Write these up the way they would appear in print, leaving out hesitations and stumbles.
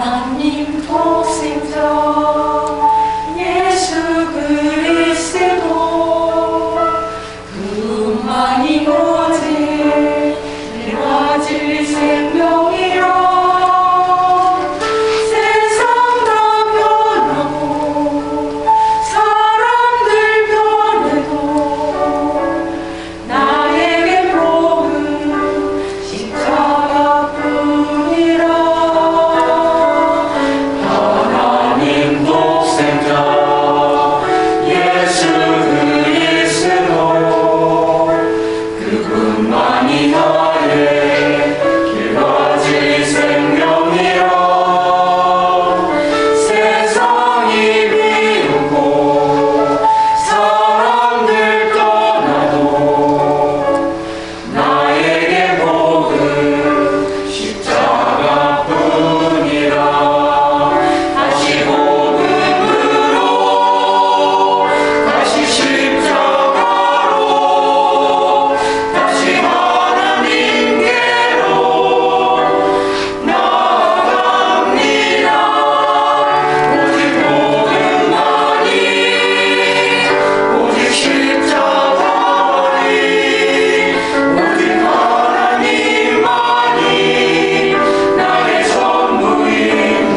하나님 독생자 예수 그리스도 그분만이 오직 가질 생명이라 세상 다 변하고 사람들 변해도 나에게 복은 십자가뿐이라. 하나님 독생자 예수 그리스도 그분만이 나의 길가질 생명이라 세상이 비웃고 사람들 떠나도 나에게 복은 십자가뿐이라. 다시 복음으로 다시 십자가로 다시 하나님께로 나아갑니다. 오직 복음만이 오직 십자가만이 오직 하나님만이 나의 전부입니다.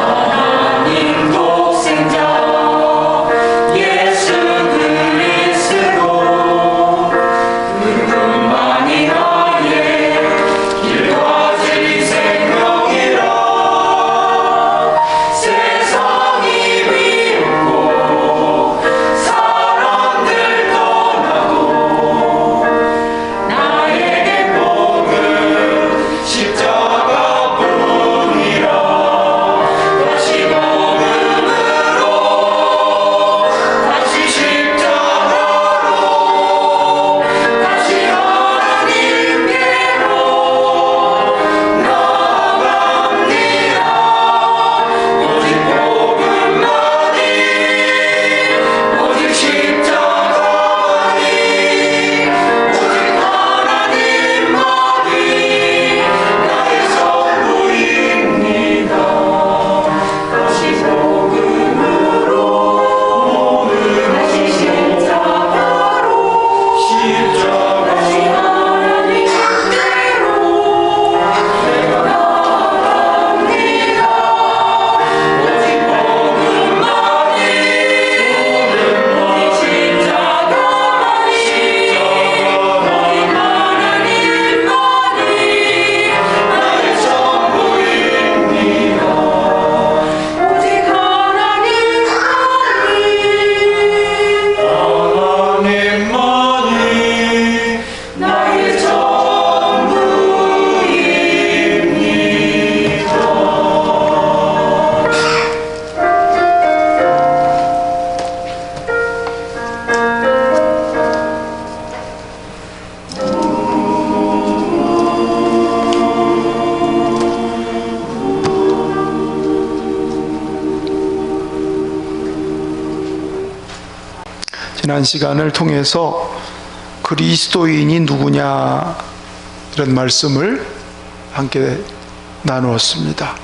하나님 독생자 예수 그리스도 그분만이 나의 길가질 생명이라 세상이 비웃고 사람들 떠나도 나에게 복은 십자가뿐이라. 다시 복음으로 다시 십자가로 다시 하나님께로 나아갑니다. 오직 복음만이 오직 십자가만이 오직 하나님만이 나의 전부입니다. 다시 복음으로 다시 십자가로 다시 하나님께로 내가 나아갑니다. 오직 복음만이 오직 십자가만이 오직 하나님만이 나의 전부입니다. 오직 하나님만이 나의 지난 시간을 통해서 그리스도인이 누구냐 이런 말씀을 함께 나누었습니다.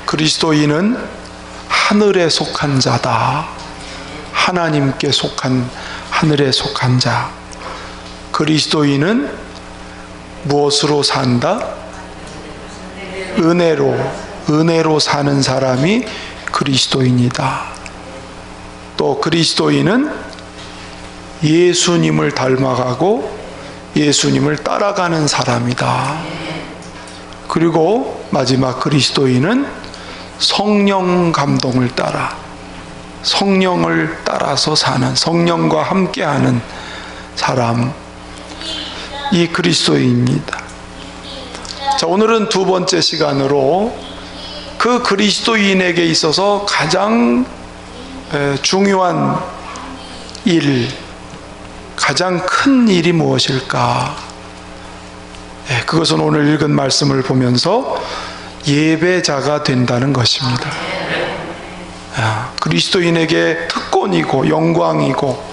그리스도인은 하늘에 속한 자다. 하나님께 속한 하늘에 속한 자. 그리스도인은 무엇으로 산다? 은혜로 사는 사람이 그리스도인이다. 또 그리스도인은 예수님을 닮아가고 예수님을 따라가는 사람이다. 그리고 마지막 그리스도인은 성령 감동을 따라 성령을 따라서 사는, 성령과 함께하는 사람. 이 그리스도인입니다. 자, 오늘은 두 번째 시간으로 그 그리스도인에게 있어서 가장 중요한 일, 가장 큰 일이 무엇일까? 그것은 오늘 읽은 말씀을 보면서 예배자가 된다는 것입니다. 그리스도인에게 특권이고 영광이고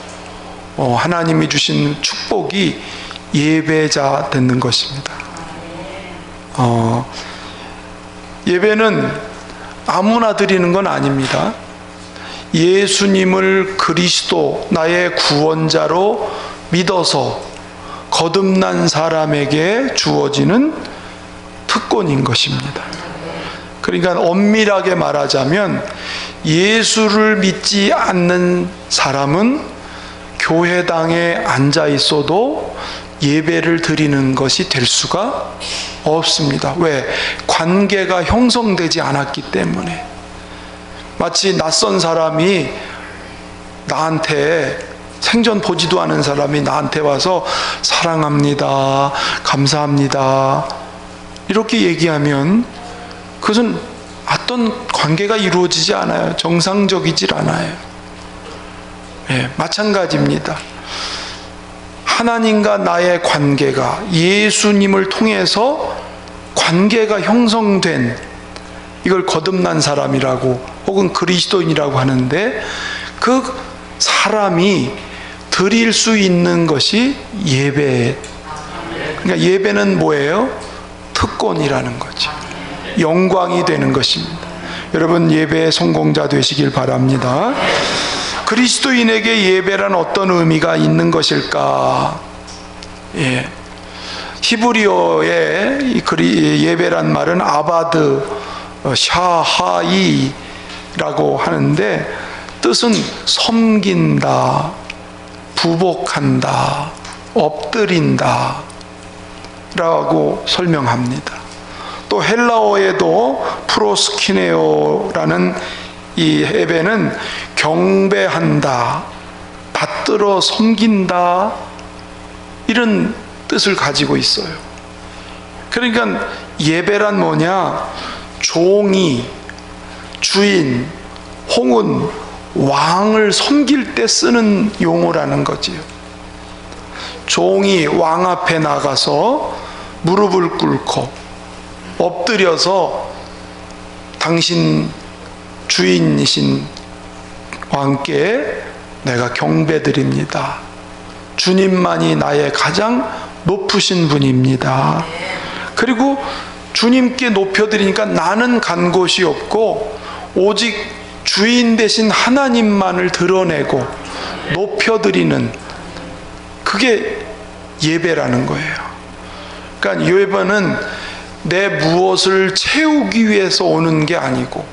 하나님이 주신 축복이 예배자 되는 것입니다. 예배는 아무나 드리는 건 아닙니다. 예수님을 그리스도, 나의 구원자로 믿어서 거듭난 사람에게 주어지는 특권인 것입니다. 그러니까 엄밀하게 말하자면 예수를 믿지 않는 사람은 교회당에 앉아 있어도 예배를 드리는 것이 될 수가 없습니다. 왜? 관계가 형성되지 않았기 때문에. 마치 낯선 사람이 나한테, 생전 보지도 않은 사람이 나한테 와서 사랑합니다, 감사합니다 이렇게 얘기하면 그것은 어떤 관계가 이루어지지 않아요. 정상적이질 않아요. 마찬가지입니다. 하나님과 나의 관계가 예수님을 통해서 관계가 형성된, 이걸 거듭난 사람이라고 혹은 그리스도인이라고 하는데, 그 사람이 드릴 수 있는 것이 예배. 그러니까 예배는 뭐예요? 특권이라는 거죠. 영광이 되는 것입니다. 여러분, 예배의 성공자 되시길 바랍니다. 그리스도인에게 예배란 어떤 의미가 있는 것일까? 히브리어의 예배란 말은 아바드, 샤하이라고 하는데 뜻은 섬긴다, 부복한다, 엎드린다 라고 설명합니다. 또 헬라어에도 프로스키네오라는 이 예배는 경배한다, 받들어 섬긴다, 이런 뜻을 가지고 있어요. 그러니까 예배란 뭐냐? 종이 주인 혹은 왕을 섬길 때 쓰는 용어라는 거지요. 종이 왕 앞에 나가서 무릎을 꿇고 엎드려서 당신 주인이신 왕께 내가 경배드립니다. 주님만이 나의 가장 높으신 분입니다. 그리고 주님께 높여드리니까 나는 간 곳이 없고 오직 주인 되신 하나님만을 드러내고 높여드리는, 그게 예배라는 거예요. 그러니까 예배는 내 무엇을 채우기 위해서 오는 게 아니고,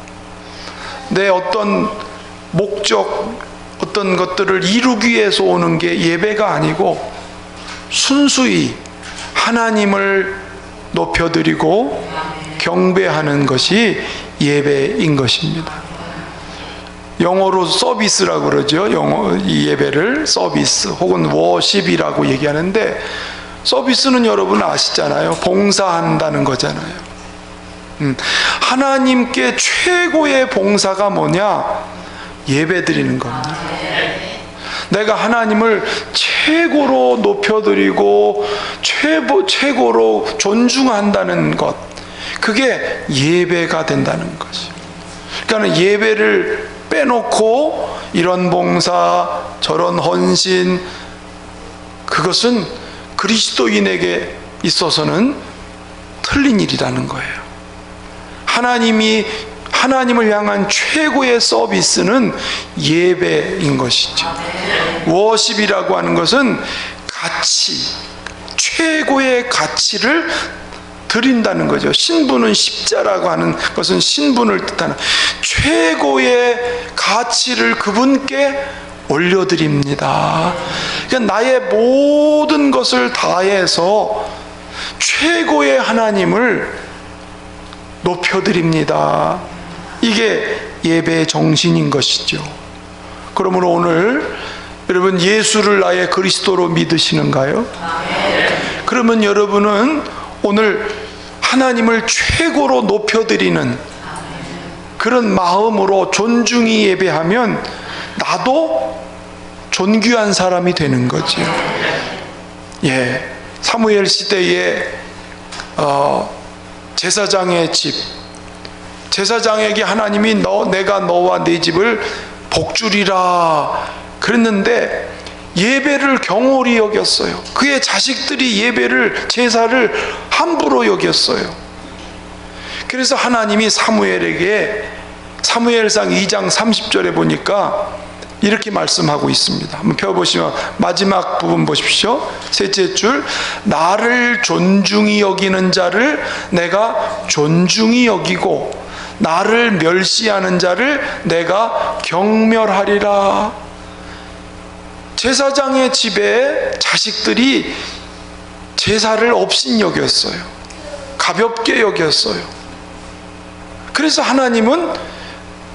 내 어떤 목적, 어떤 것들을 이루기 위해서 오는 게 예배가 아니고 순수히 하나님을 높여드리고 경배하는 것이 예배인 것입니다. 영어로 서비스라고 그러죠. 이 예배를 서비스 혹은 워십이라고 얘기하는데, 서비스는 여러분 아시잖아요. 봉사한다는 거잖아요. 하나님께 최고의 봉사가 뭐냐? 예배 드리는 겁니다. 내가 하나님을 최고로 높여드리고 최고로 존중한다는 것, 그게 예배가 된다는 것이죠. 그러니까 예배를 빼놓고 이런 봉사, 저런 헌신, 그것은 그리스도인에게 있어서는 틀린 일이라는 거예요. 하나님을 향한 최고의 서비스는 예배인 것이죠. 워십이라고 하는 것은 가치, 최고의 가치를 드린다는 거죠. 신분은 십자라고 하는 것은 신분을 뜻하는 최고의 가치를 그분께 올려드립니다. 그러니까 나의 모든 것을 다해서 최고의 하나님을 높여드립니다. 이게 예배의 정신인 것이죠. 그러므로 오늘 여러분, 예수를 나의 그리스도로 믿으시는가요? 그러면 여러분은 오늘 하나님을 최고로 높여드리는 그런 마음으로 존중히 예배하면 나도 존귀한 사람이 되는 거죠. 예, 사무엘 시대에 제사장의 집, 제사장에게 하나님이 내가 너와 네 집을 복주리라 그랬는데 예배를 경홀히 여겼어요. 그의 자식들이 예배를, 제사를 함부로 여겼어요. 그래서 하나님이 사무엘에게 사무엘상 2장 30절에 보니까 이렇게 말씀하고 있습니다. 한번 펴보시면 마지막 부분 보십시오. 셋째 줄, 나를 존중히 여기는 자를 내가 존중히 여기고 나를 멸시하는 자를 내가 경멸하리라. 제사장의 집에 자식들이 제사를 업신여겼어요. 가볍게 여겼어요. 그래서 하나님은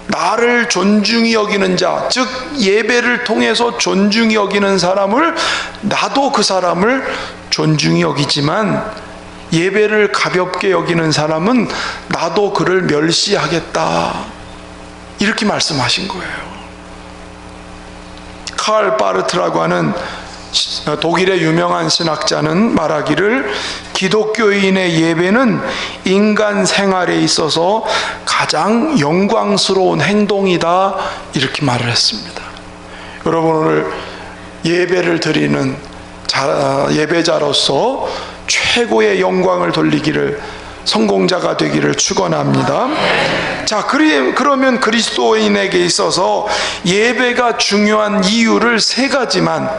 나를 존중히 여기는 자, 즉 예배를 통해서 존중히 여기는 사람을, 나도 그 사람을 존중히 여기지만 예배를 가볍게 여기는 사람은 나도 그를 멸시하겠다, 이렇게 말씀하신 거예요. 칼 바르트라고 하는 독일의 유명한 신학자는 말하기를 기독교인의 예배는 인간 생활에 있어서 가장 영광스러운 행동이다, 이렇게 말을 했습니다. 여러분, 오늘 예배를 드리는 예배자로서 최고의 영광을 돌리기를, 성공자가 되기를 축원합니다. 자, 그러면 그리스도인에게 있어서 예배가 중요한 이유를 세 가지만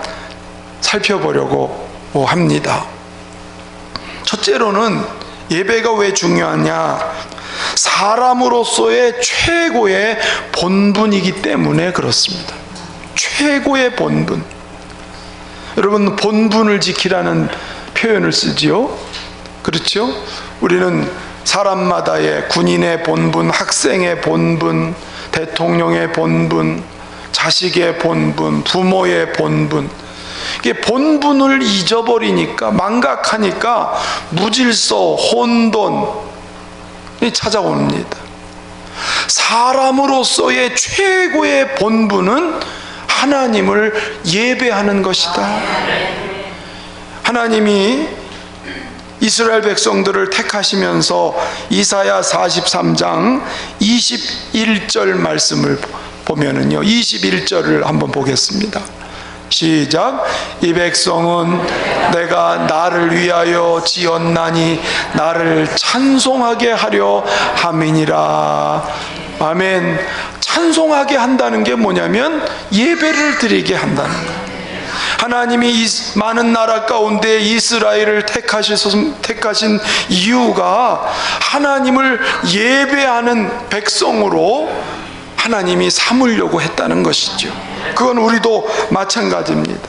살펴보려고 합니다. 첫째로는 예배가 왜 중요하냐? 사람으로서의 최고의 본분이기 때문에 그렇습니다. 최고의 본분. 여러분, 본분을 지키라는 표현을 쓰지요. 그렇죠? 우리는 사람마다의 군인의 본분, 학생의 본분, 대통령의 본분, 자식의 본분, 부모의 본분, 이게 본분을 잊어버리니까, 망각하니까 무질서, 혼돈이 찾아옵니다. 사람으로서의 최고의 본분은 하나님을 예배하는 것이다. 하나님이 이스라엘 백성들을 택하시면서 이사야 43장 21절 말씀을 보면은요, 21절을 한번 보겠습니다. 시작. 이 백성은 내가 나를 위하여 지었나니 나를 찬송하게 하려 함이니라. 아멘. 찬송하게 한다는 게 뭐냐면 예배를 드리게 한다는 거예요. 하나님이 이 많은 나라 가운데 이스라엘을 택하신 이유가 하나님을 예배하는 백성으로 하나님이 삼으려고 했다는 것이죠. 그건 우리도 마찬가지입니다.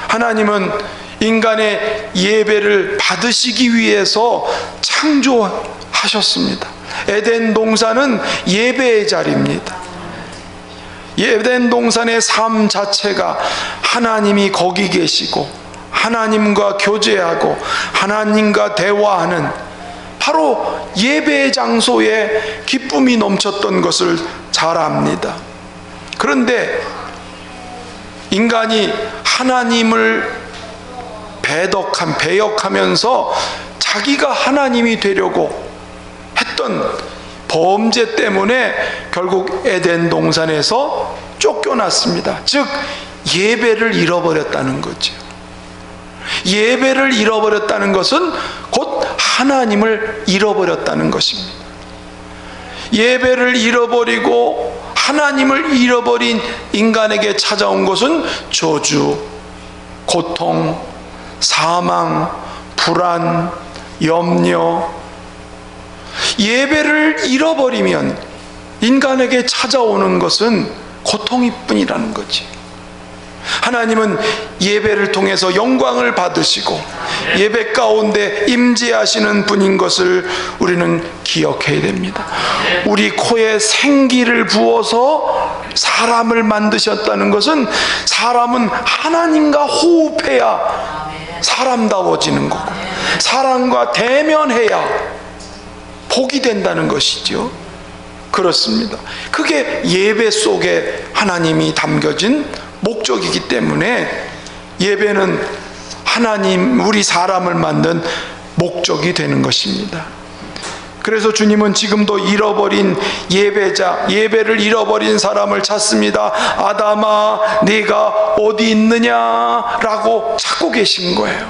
하나님은 인간의 예배를 받으시기 위해서 창조하셨습니다. 에덴 동산은 예배의 자리입니다. 에덴 동산의 삶 자체가 하나님이 거기 계시고 하나님과 교제하고 하나님과 대화하는 바로 예배의 장소에 기쁨이 넘쳤던 것을 잘 압니다. 그런데 인간이 하나님을 배역하면서 자기가 하나님이 되려고 했던 범죄 때문에 결국 에덴 동산에서 쫓겨났습니다. 즉 예배를 잃어버렸다는 거죠. 예배를 잃어버렸다는 것은 곧 하나님을 잃어버렸다는 것입니다. 예배를 잃어버리고 하나님을 잃어버린 인간에게 찾아온 것은 저주, 고통, 사망, 불안, 염려. 예배를 잃어버리면 인간에게 찾아오는 것은 고통일 뿐이라는 거지. 하나님은 예배를 통해서 영광을 받으시고 예배 가운데 임재하시는 분인 것을 우리는 기억해야 됩니다. 우리 코에 생기를 부어서 사람을 만드셨다는 것은 사람은 하나님과 호흡해야 사람다워지는 거고, 사람과 대면해야 복이 된다는 것이죠. 그렇습니다. 그게 예배 속에 하나님이 담겨진 목적이기 때문에 예배는 하나님, 우리 사람을 만든 목적이 되는 것입니다. 그래서 주님은 지금도 잃어버린 예배자, 예배를 잃어버린 사람을 찾습니다. 아담아, 네가 어디 있느냐라고 찾고 계신 거예요.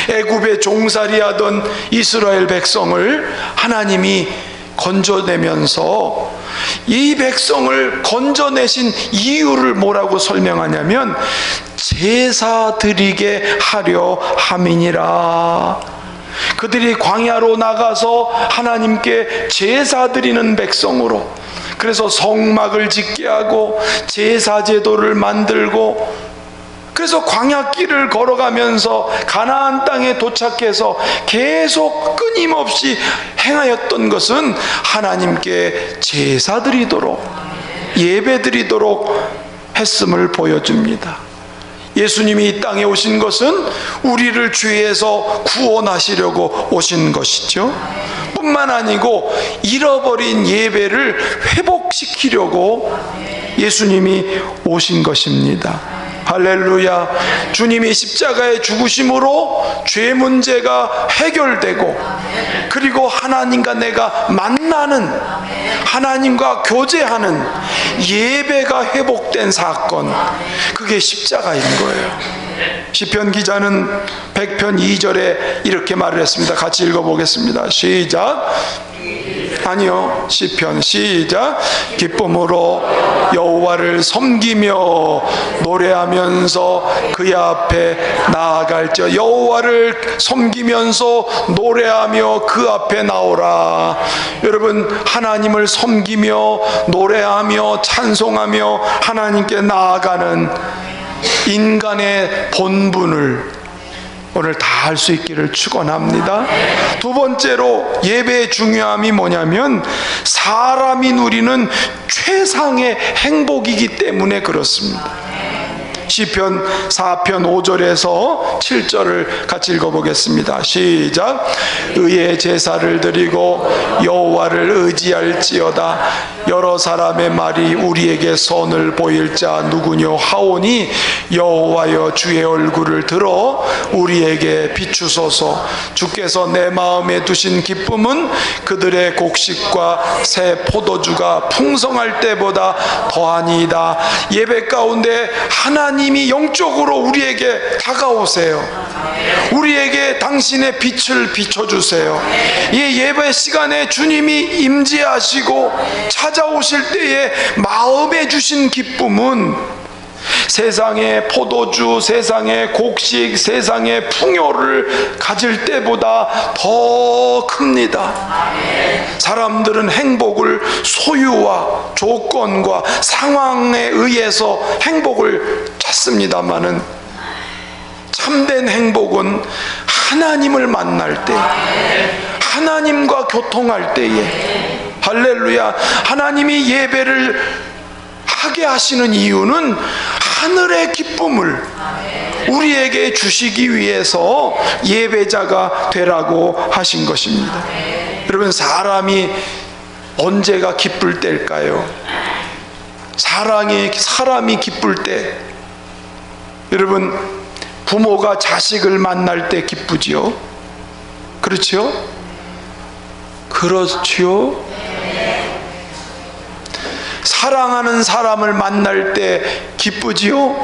애굽에 종살이하던 이스라엘 백성을 하나님이 건져내면서 이 백성을 건져내신 이유를 뭐라고 설명하냐면 제사 드리게 하려 함이니라. 그들이 광야로 나가서 하나님께 제사 드리는 백성으로, 그래서 성막을 짓게 하고 제사 제도를 만들고, 그래서 광야길을 걸어가면서 가나안 땅에 도착해서 계속 끊임없이 행하였던 것은 하나님께 제사 드리도록, 예배 드리도록 했음을 보여줍니다. 예수님이 이 땅에 오신 것은 우리를 죄에서 구원하시려고 오신 것이죠. 뿐만 아니고 잃어버린 예배를 회복시키려고 예수님이 오신 것입니다. 할렐루야. 주님이 십자가의 죽으심으로 죄 문제가 해결되고, 그리고 하나님과 내가 만나는, 하나님과 교제하는 예배가 회복된 사건, 그게 십자가인 거예요. 시편 기자는 100편 2절에 이렇게 말을 했습니다. 같이 읽어보겠습니다. 시작. 아니요, 시편 시작. 기쁨으로 여호와를 섬기며 노래하면서 그의 앞에 나아갈지어다. 여호와를 섬기면서 노래하며 그 앞에 나오라. 여러분, 하나님을 섬기며 노래하며 찬송하며 하나님께 나아가는 인간의 본분을 오늘 다 할 수 있기를 축원합니다. 두 번째로 예배의 중요함이 뭐냐면 사람이 누리는 최상의 행복이기 때문에 그렇습니다. 시편 4편 5절에서 7절을 같이 읽어보겠습니다. 시작. 의의 제사를 드리고 여호와를 의지할지어다. 여러 사람의 말이 우리에게 선을 보일 자 누구뇨 하오니 여호와여 주의 얼굴을 들어 우리에게 비추소서. 주께서 내 마음에 두신 기쁨은 그들의 곡식과 새 포도주가 풍성할 때보다 더하니이다. 예배 가운데 하나님이 영적으로 우리에게 다가오세요. 우리에게 당신의 빛을 비춰주세요. 이 예배 시간에 주님이 임재하시고 찾아오실 때에 마음에 주신 기쁨은 세상의 포도주, 세상의 곡식, 세상의 풍요를 가질 때보다 더 큽니다. 사람들은 행복을 소유와 조건과 상황에 의해서 행복을 찾습니다마는 참된 행복은 하나님을 만날 때, 하나님과 교통할 때에, 할렐루야, 하나님이 예배를 하게 하시는 이유는 하늘의 기쁨을 우리에게 주시기 위해서 예배자가 되라고 하신 것입니다. 여러분, 사람이 언제가 기쁠 때일까요? 사람이 기쁠 때, 여러분, 부모가 자식을 만날 때 기쁘지요? 그렇죠? 그렇지요? 사랑하는 사람을 만날 때 기쁘지요?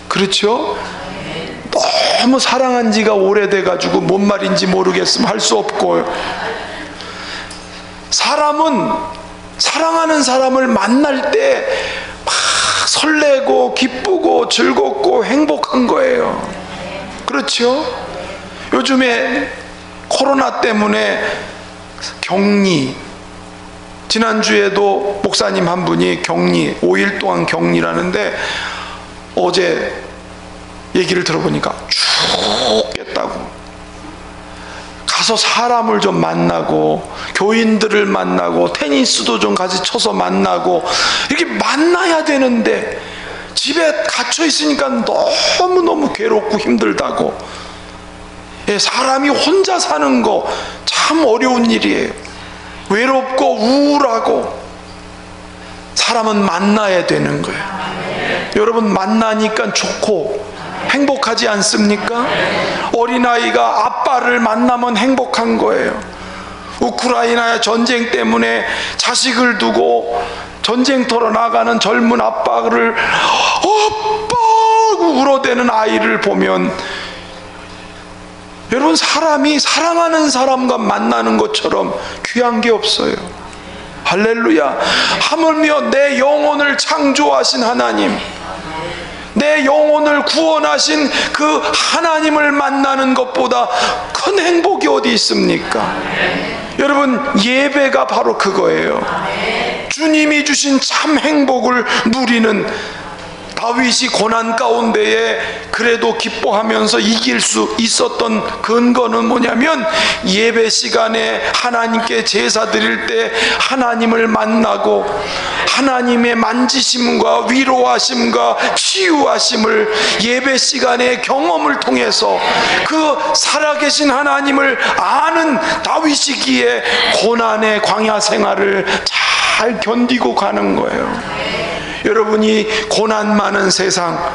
그렇죠? 너무 사랑한 지가 오래돼 가지고 뭔 말인지 모르겠으면 할 수 없고, 사람은 사랑하는 사람을 만날 때 막 설레고 기쁘고 즐겁고 행복한 거예요. 그렇죠? 요즘에 코로나 때문에 격리, 지난주에도 목사님 한 분이 격리, 5일 동안 격리라는데 어제 얘기를 들어보니까 죽겠다고, 가서 사람을 좀 만나고 교인들을 만나고 테니스도 좀 같이 쳐서 만나고 이렇게 만나야 되는데 집에 갇혀 있으니까 너무너무 괴롭고 힘들다고. 사람이 혼자 사는 거 참 어려운 일이에요. 외롭고 우울하고. 사람은 만나야 되는 거예요. 여러분, 만나니까 좋고 행복하지 않습니까? 어린아이가 아빠를 만나면 행복한 거예요. 우크라이나의 전쟁 때문에 자식을 두고 전쟁터로 나가는 젊은 아빠를 아빠 울어대는 아이를 보면, 여러분, 사람이 사랑하는 사람과 만나는 것처럼 귀한 게 없어요. 할렐루야. 하물며 내 영혼을 창조하신 하나님, 내 영혼을 구원하신 그 하나님을 만나는 것보다 큰 행복이 어디 있습니까? 여러분, 예배가 바로 그거예요. 주님이 주신 참 행복을 누리는, 다윗이 고난 가운데에 그래도 기뻐하면서 이길 수 있었던 근거는 뭐냐면, 예배 시간에 하나님께 제사 드릴 때 하나님을 만나고 하나님의 만지심과 위로하심과 치유하심을 예배 시간의 경험을 통해서 그 살아계신 하나님을 아는 다윗이기에 고난의 광야 생활을 잘 견디고 가는 거예요. 여러분이 고난 많은 세상,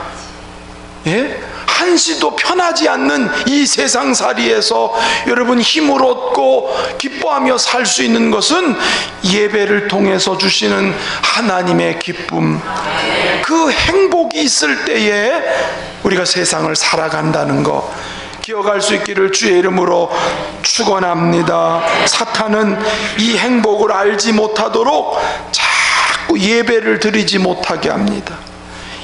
한시도 편하지 않는 이 세상살이에서 여러분 힘을 얻고 기뻐하며 살 수 있는 것은 예배를 통해서 주시는 하나님의 기쁨, 그 행복이 있을 때에 우리가 세상을 살아간다는 것 기억할 수 있기를 주의 이름으로 축원합니다. 사탄은 이 행복을 알지 못하도록 자꾸 예배를 드리지 못하게 합니다.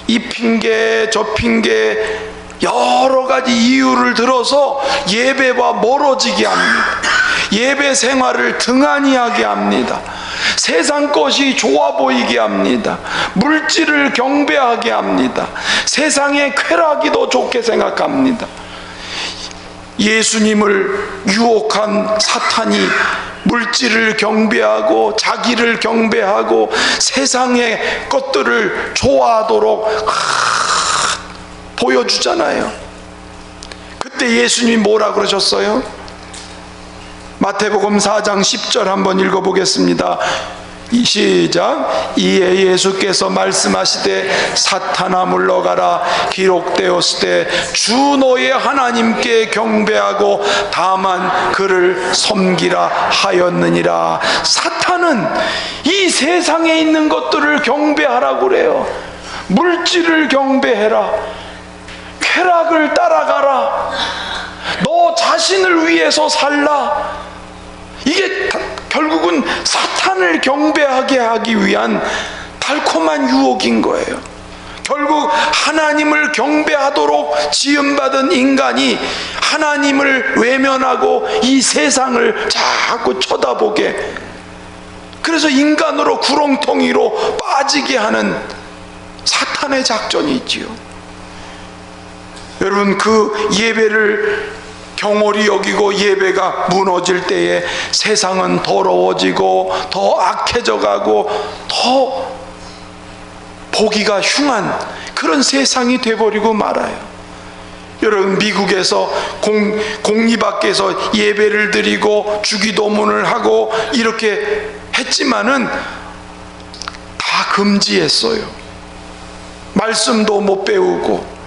이 핑계 저 핑계 여러 가지 이유를 들어서 예배와 멀어지게 합니다. 예배 생활을 등한히 하게 합니다. 세상 것이 좋아 보이게 합니다. 물질을 경배하게 합니다. 세상의 쾌락이 더 좋게 생각합니다. 예수님을 유혹한 사탄이 물질을 경배하고 자기를 경배하고 세상의 것들을 좋아하도록 보여주잖아요. 그때 예수님이 뭐라 그러셨어요? 마태복음 4장 10절 한번 읽어보겠습니다. 시작. 이에 예수께서 말씀하시되 사탄아 물러가라 기록되었을 때 주 너의 하나님께 경배하고 다만 그를 섬기라 하였느니라. 사탄은 이 세상에 있는 것들을 경배하라고 그래요. 물질을 경배해라, 쾌락을 따라가라, 너 자신을 위해서 살라. 이게 결국은 사탄을 경배하게 하기 위한 달콤한 유혹인 거예요. 결국 하나님을 경배하도록 지음받은 인간이 하나님을 외면하고 이 세상을 자꾸 쳐다보게, 그래서 인간으로 구렁텅이로 빠지게 하는 사탄의 작전이 있지요. 여러분, 그 예배를 경홀히 여기고 예배가 무너질 때에 세상은 더러워지고 더 악해져 가고 더 보기가 흉한 그런 세상이 돼버리고 말아요. 여러분, 미국에서 공리밖에서 예배를 드리고 주기도문을 하고 이렇게 했지만은 다 금지했어요. 말씀도 못 배우고,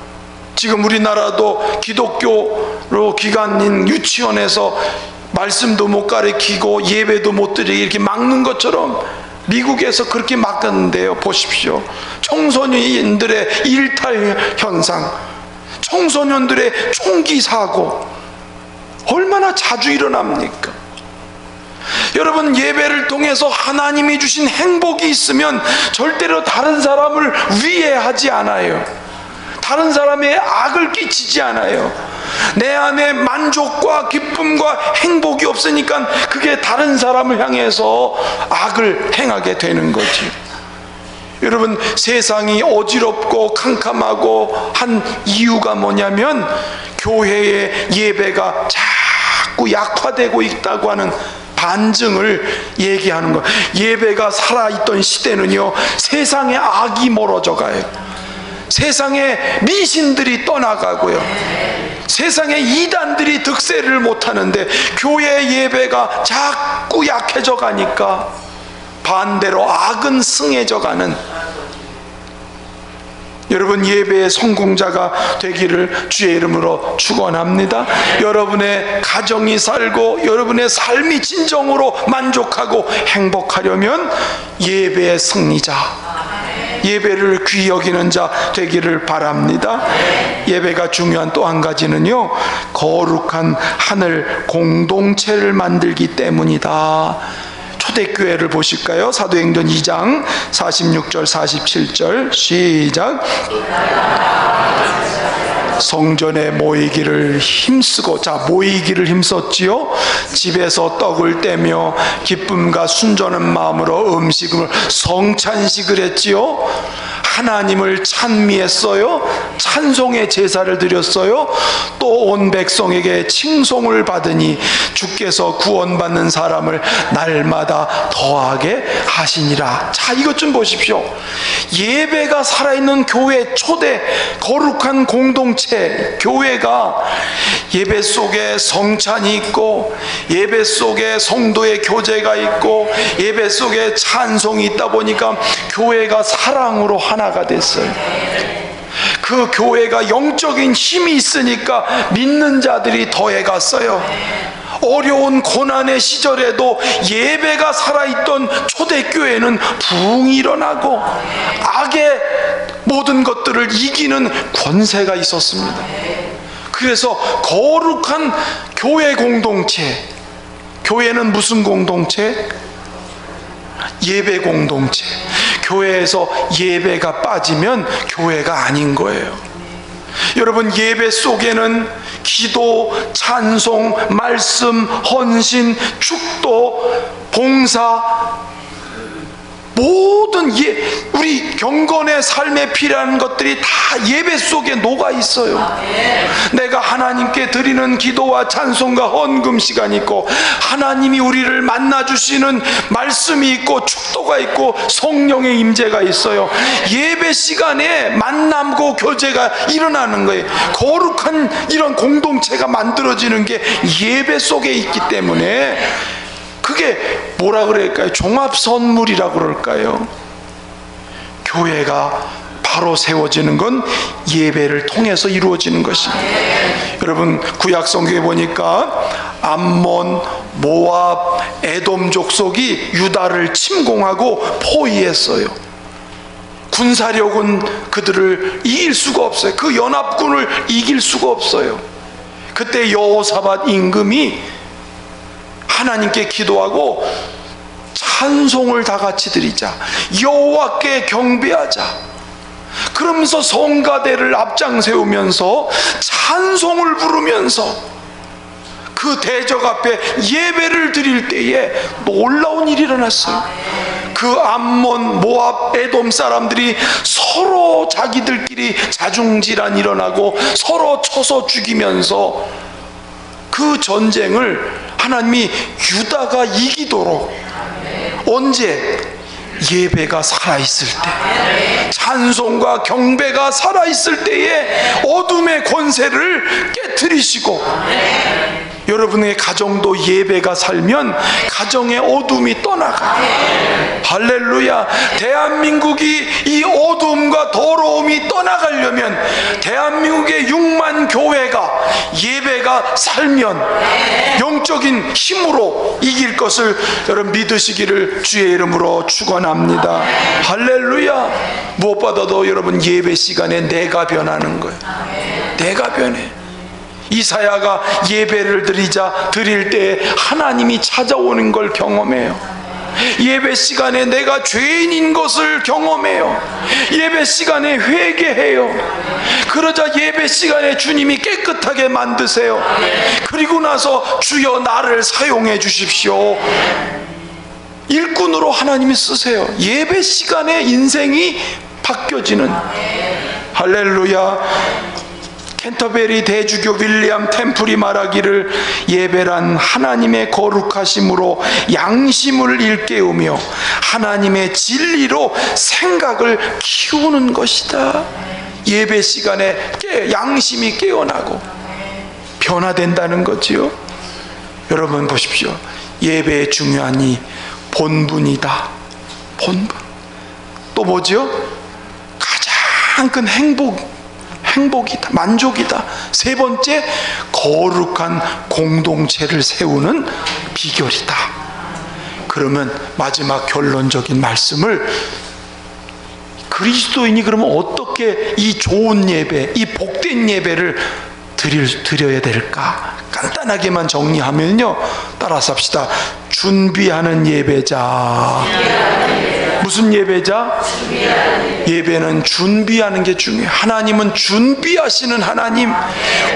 지금 우리나라도 기독교로 기관인 유치원에서 말씀도 못 가르치고 예배도 못 드리게 이렇게 막는 것처럼 미국에서 그렇게 막았는데요. 보십시오. 청소년들의 일탈 현상, 청소년들의 총기 사고 얼마나 자주 일어납니까? 여러분, 예배를 통해서 하나님이 주신 행복이 있으면 절대로 다른 사람을 위해하지 않아요. 다른 사람의 악을 끼치지 않아요. 내 안에 만족과 기쁨과 행복이 없으니까 그게 다른 사람을 향해서 악을 행하게 되는 거지. 여러분, 세상이 어지럽고 캄캄하고 한 이유가 뭐냐면 교회의 예배가 자꾸 약화되고 있다고 하는 반증을 얘기하는 거예요. 예배가 살아있던 시대는요, 세상의 악이 멀어져 가요. 세상에 미신들이 떠나가고요, 세상의 이단들이 득세를 못하는데 교회 예배가 자꾸 약해져 가니까 반대로 악은 승해져 가는, 여러분 예배의 성공자가 되기를 주의 이름으로 축원합니다. 여러분의 가정이 살고 여러분의 삶이 진정으로 만족하고 행복하려면 예배의 승리자, 예배를 귀히 여기는 자 되기를 바랍니다. 예배가 중요한 또 한 가지는요, 거룩한 하늘 공동체를 만들기 때문이다. 초대교회를 보실까요? 사도행전 2장 46절 47절 시작. 성전에 모이기를 힘쓰고, 자, 모이기를 힘썼지요. 집에서 떡을 떼며 기쁨과 순전한 마음으로 음식을 성찬식을 했지요. 하나님을 찬미했어요. 찬송의 제사를 드렸어요. 또 온 백성에게 칭송을 받으니 주께서 구원받는 사람을 날마다 더하게 하시니라. 자, 이것 좀 보십시오. 예배가 살아있는 교회, 초대 거룩한 공동체 교회가 예배 속에 성찬이 있고, 예배 속에 성도의 교제가 있고, 예배 속에 찬송이 있다 보니까 교회가 사랑으로 하나가 됐어요. 그 교회가 영적인 힘이 있으니까 믿는 자들이 더해갔어요. 어려운 고난의 시절에도 예배가 살아있던 초대교회는 부흥이 일어나고 악의 모든 것들을 이기는 권세가 있었습니다. 그래서 거룩한 교회 공동체, 교회는 무슨 공동체? 예배 공동체. 교회에서 예배가 빠지면 교회가 아닌 거예요. 여러분, 예배 속에는 기도, 찬송, 말씀, 헌신, 축도, 봉사, 모든 우리 경건의 삶에 필요한 것들이 다 예배 속에 녹아 있어요. 내가 하나님께 드리는 기도와 찬송과 헌금 시간이 있고, 하나님이 우리를 만나 주시는 말씀이 있고, 축도가 있고, 성령의 임재가 있어요. 예배 시간에 만남고 교제가 일어나는 거예요. 거룩한 이런 공동체가 만들어지는 게 예배 속에 있기 때문에, 그게 뭐라 그럴까요? 종합 선물이라고 그럴까요? 교회가 바로 세워지는 건 예배를 통해서 이루어지는 것입니다. 여러분, 구약 성경에 보니까 암몬, 모압, 에돔 족속이 유다를 침공하고 포위했어요. 군사력은 그들을 이길 수가 없어요. 그 연합군을 이길 수가 없어요. 그때 여호사밧 임금이 하나님께 기도하고 찬송을 다 같이 드리자, 여호와께 경배하자, 그러면서 성가대를 앞장 세우면서 찬송을 부르면서 그 대적 앞에 예배를 드릴 때에 놀라운 일이 일어났어요. 그 암몬, 모압, 에돔 사람들이 서로 자기들끼리 자중질환 일어나고 서로 쳐서 죽이면서 그 전쟁을 하나님이 유다가 이기도록, 언제? 예배가 살아있을 때, 찬송과 경배가 살아있을 때에 어둠의 권세를 깨트리시고, 여러분의 가정도 예배가 살면 가정의 어둠이 떠나가요. 할렐루야. 대한민국이 이 어둠과 더러움이 떠나가려면, 대한민국의 6만 교회가 예배가 살면 영적인 힘으로 이길 것을 여러분 믿으시기를 주의 이름으로 축원합니다. 할렐루야. 무엇보다도 여러분, 예배 시간에 내가 변하는 거예요. 내가 변해. 이사야가 예배를 드릴 때 하나님이 찾아오는 걸 경험해요. 예배 시간에 내가 죄인인 것을 경험해요. 예배 시간에 회개해요. 그러자 예배 시간에 주님이 깨끗하게 만드세요. 그리고 나서 주여 나를 사용해 주십시오. 일꾼으로 하나님이 쓰세요. 예배 시간에 인생이 바뀌어지는. 할렐루야. 캔터베리 대주교 윌리엄 템플이 말하기를, 예배란 하나님의 거룩하심으로 양심을 일깨우며 하나님의 진리로 생각을 키우는 것이다. 예배 시간에 양심이 깨어나고 변화된다는 거지요. 여러분 보십시오. 예배의 중요한 이 본분이다. 본분. 또 뭐지요? 가장 큰 행복이다. 만족이다. 세 번째, 거룩한 공동체를 세우는 비결이다. 그러면 마지막 결론적인 말씀을, 그리스도인이 그러면 어떻게 이 좋은 예배, 이 복된 예배를 드려야 될까? 간단하게만 정리하면요, 따라서 합시다. 준비하는 예배자. 무슨 예배자? 예배는 준비하는 게 중요해요. 하나님은 준비하시는 하나님.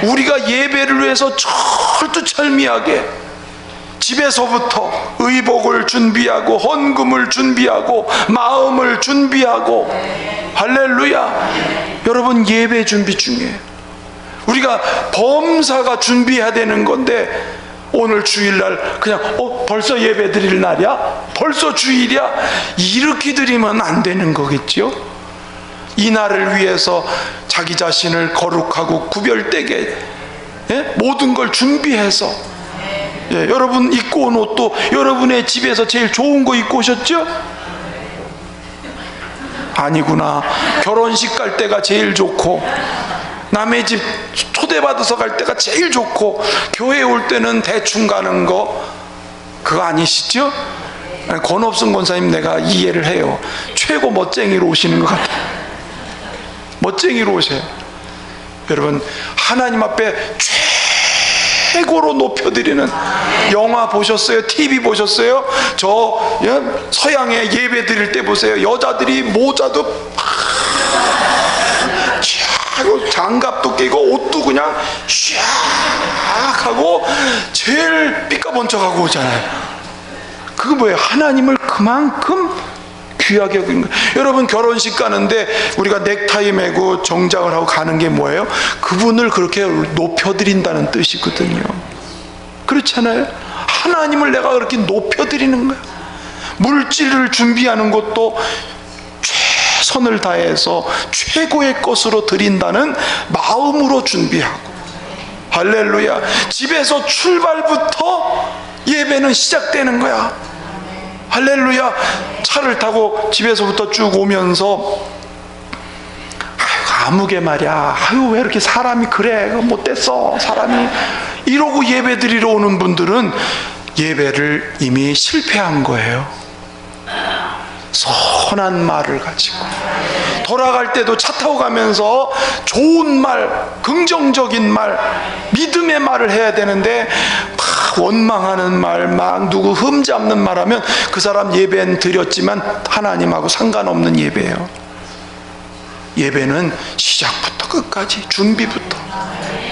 우리가 예배를 위해서 철두철미하게 집에서부터 의복을 준비하고 헌금을 준비하고 마음을 준비하고, 할렐루야. 여러분, 예배 준비 중요해요. 우리가 범사가 준비해야 되는 건데, 오늘 주일날 그냥 벌써 예배 드릴 날이야? 벌써 주일이야? 이렇게 드리면 안 되는 거겠죠? 이 날을 위해서 자기 자신을 거룩하고 구별되게, 모든 걸 준비해서, 여러분 입고 온 옷도 여러분의 집에서 제일 좋은 거 입고 오셨죠? 아니구나. 결혼식 갈 때가 제일 좋고, 남의 집 초대받아서 갈 때가 제일 좋고, 교회 올 때는 대충 가는 거, 그거 아니시죠? 권업승 권사님, 내가 이해를 해요. 최고 멋쟁이로 오시는 것 같아요. 멋쟁이로 오세요. 여러분, 하나님 앞에 최고로 높여드리는, 영화 보셨어요? TV 보셨어요? 저 서양에 예배 드릴 때 보세요. 여자들이 모자도 장갑도 끼고 옷도 그냥 샥 하고 제일 삐까번쩍하고 오잖아요. 그거 뭐예요? 하나님을 그만큼 귀하게 여기는 거예요. 여러분, 결혼식 가는데 우리가 넥타이 매고 정장을 하고 가는 게 뭐예요? 그분을 그렇게 높여드린다는 뜻이거든요. 그렇잖아요. 하나님을 내가 그렇게 높여드리는 거야. 물질을 준비하는 것도 최선을 다해서 최고의 것으로 드린다는 마음으로 준비하고, 할렐루야. 집에서 출발부터 예배는 시작되는 거야. 할렐루야. 차를 타고 집에서부터 쭉 오면서, 아무개 말이야, 왜 이렇게 사람이 그래, 못됐어 사람이, 이러고 예배 드리러 오는 분들은 예배를 이미 실패한 거예요. 선한 말을 가지고 돌아갈 때도 차 타고 가면서 좋은 말, 긍정적인 말, 믿음의 말을 해야 되는데, 막 원망하는 말, 막 누구 흠잡는 말 하면 그 사람 예배는 드렸지만 하나님하고 상관없는 예배예요. 예배는 시작부터 끝까지, 준비부터.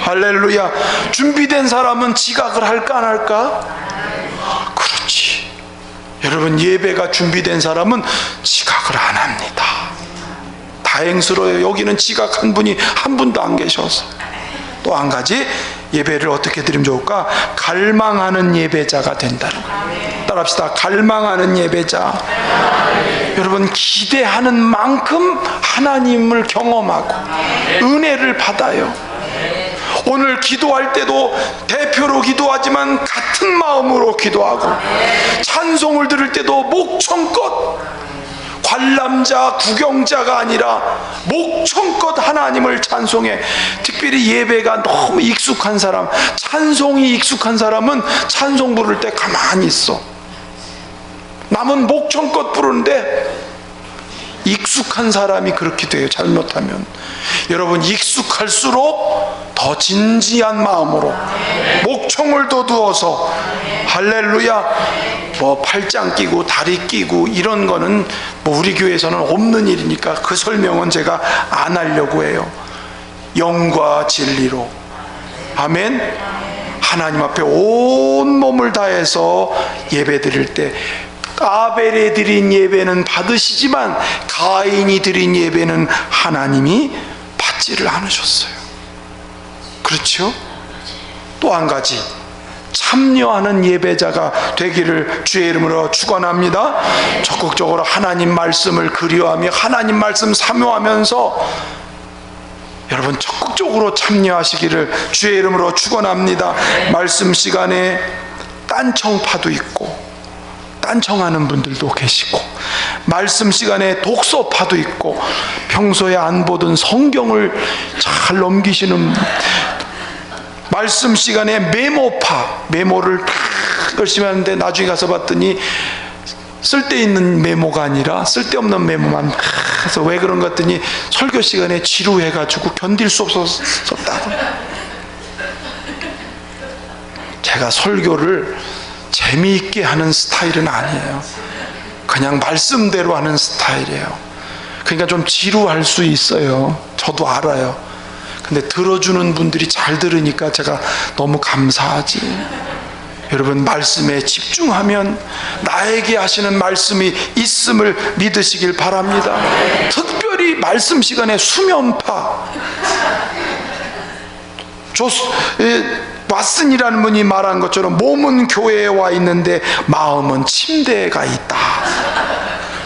할렐루야. 준비된 사람은 지각을 할까 안 할까? 그렇지. 여러분, 예배가 준비된 사람은 지각을 안 합니다. 다행스러워요. 여기는 지각한 분이 한 분도 안 계셔서. 또 한 가지, 예배를 어떻게 드리면 좋을까? 갈망하는 예배자가 된다는 거예요. 따라합시다. 갈망하는 예배자. 여러분, 기대하는 만큼 하나님을 경험하고 은혜를 받아요. 오늘 기도할 때도 대표로 기도하지만 같은 마음으로 기도하고, 찬송을 들을 때도 목청껏, 관람자, 구경자가 아니라 목청껏 하나님을 찬송해. 특별히 예배가 너무 익숙한 사람, 찬송이 익숙한 사람은 찬송 부를 때 가만히 있어. 남은 목청껏 부르는데 익숙한 사람이 그렇게 돼요. 잘못하면. 여러분, 익숙할수록 더 진지한 마음으로 목청을 돋우어서, 할렐루야. 팔짱 끼고 다리 끼고 이런 거는 우리 교회에서는 없는 일이니까 그 설명은 제가 안 하려고 해요. 영과 진리로, 아멘. 하나님 앞에 온 몸을 다해서 예배 드릴 때, 아벨이 드린 예배는 받으시지만 가인이 드린 예배는 하나님이 받지를 않으셨어요. 그렇죠? 또 한 가지, 참여하는 예배자가 되기를 주의 이름으로 축원합니다. 적극적으로 하나님 말씀을 그리워하며 하나님 말씀 사모하면서 여러분 적극적으로 참여하시기를 주의 이름으로 축원합니다. 말씀 시간에 딴청파도 있고 딴청하는 분들도 계시고, 말씀 시간에 독서파도 있고, 평소에 안 보던 성경을 잘 넘기시는, 말씀 시간에 메모를 다 열심히 하는데 나중에 가서 봤더니 쓸데있는 메모가 아니라 쓸데없는 메모만 해서 왜 그런 것 같더니 설교 시간에 지루해가지고 견딜 수 없었다고. 제가 설교를 재미있게 하는 스타일은 아니에요. 그냥 말씀대로 하는 스타일이에요. 그러니까 좀 지루할 수 있어요. 저도 알아요. 근데 들어주는 분들이 잘 들으니까 제가 너무 감사하지. 여러분, 말씀에 집중하면 나에게 하시는 말씀이 있음을 믿으시길 바랍니다. 특별히 말씀 시간에 수면파, 왓슨이라는 분이 말한 것처럼 몸은 교회에 와 있는데 마음은 침대에 가 있다.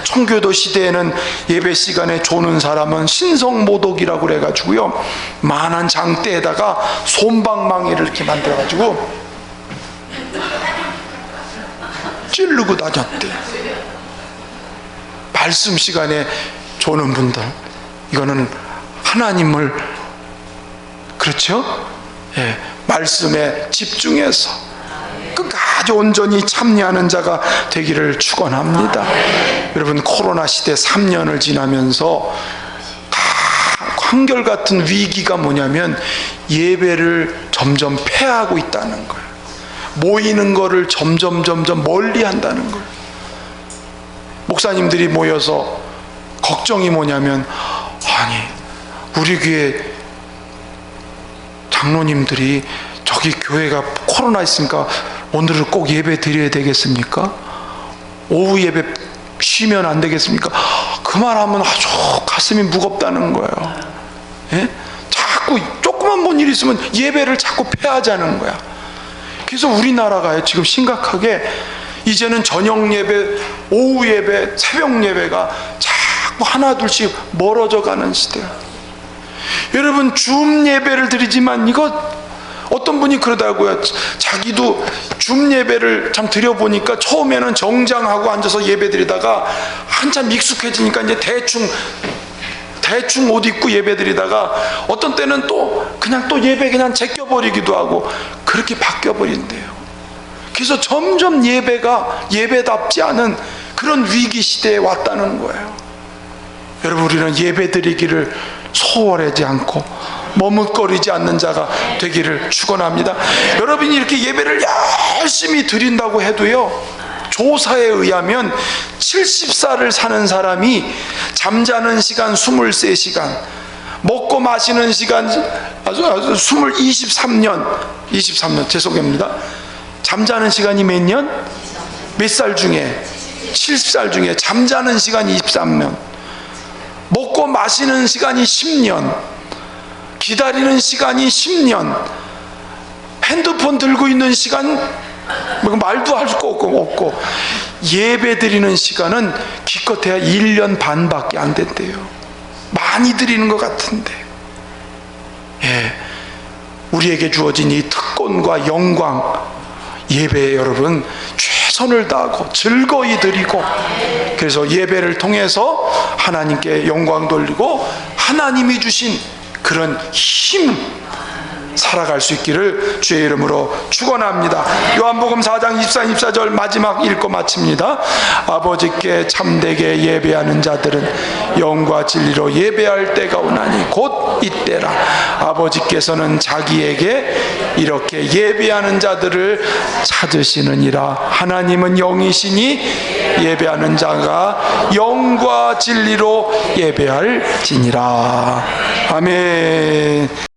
청교도 시대에는 예배 시간에 조는 사람은 신성모독이라고 그래가지고요, 만한 장대에다가 솜방망이를 이렇게 만들어가지고 찌르고 다녔대. 말씀 시간에 조는 분들, 이거는 하나님을, 그렇죠? 예, 말씀에 집중해서 끝까지 온전히 참여하는 자가 되기를 축원합니다. 여러분, 코로나 시대 3년을 지나면서 다 한결같은 위기가 뭐냐면 예배를 점점 폐하고 있다는 거예요. 모이는 거를 점점 멀리 한다는 거예요. 목사님들이 모여서 걱정이 뭐냐면, 아니 우리 교회 장로님들이 저기 교회가 코로나 있으니까 오늘은 꼭 예배 드려야 되겠습니까? 오후 예배 쉬면 안 되겠습니까? 그 말하면 아주 가슴이 무겁다는 거예요. 예? 자꾸 조그만 뭔 일 있으면 예배를 자꾸 폐하자는 거야. 그래서 우리나라가 지금 심각하게 이제는 저녁 예배, 오후 예배, 새벽 예배가 자꾸 하나 둘씩 멀어져 가는 시대야. 여러분, 줌 예배를 드리지만 이거 어떤 분이 그러더라고요. 자기도 줌 예배를 참 드려보니까 처음에는 정장하고 앉아서 예배 드리다가 한참 익숙해지니까 이제 대충 옷 입고 예배 드리다가 어떤 때는 또 그냥 또 예배 그냥 제껴버리기도 하고 그렇게 바뀌어버린대요. 그래서 점점 예배가 예배답지 않은 그런 위기 시대에 왔다는 거예요. 여러분, 우리는 예배 드리기를 소홀하지 않고 머뭇거리지 않는 자가 되기를 축원합니다. 여러분이 이렇게 예배를 열심히 드린다고 해도요, 조사에 의하면 70살을 사는 사람이 잠자는 시간 23시간, 먹고 마시는 시간 23년 죄송합니다. 잠자는 시간이 몇 년? 몇 살 중에? 70살 중에 잠자는 시간이 23년, 먹고 마시는 시간이 10년, 기다리는 시간이 10년, 핸드폰 들고 있는 시간 말도 할 수 없고 예배 드리는 시간은 기껏해야 1년 반밖에 안 된대요. 많이 드리는 것 같은데, 예, 우리에게 주어진 이 특권과 영광, 예배에 여러분 최선을 다하고 즐거이 드리고, 그래서 예배를 통해서 하나님께 영광 돌리고 하나님이 주신 그런 힘 살아갈 수 있기를 주의 이름으로 축원합니다. 요한복음 4장 24절 마지막 읽고 마칩니다. 아버지께 참되게 예배하는 자들은 영과 진리로 예배할 때가 오나니 곧 이때라. 아버지께서는 자기에게 이렇게 예배하는 자들을 찾으시느니라. 하나님은 영이시니 예배하는 자가 영과 진리로 예배할지니라. 아멘.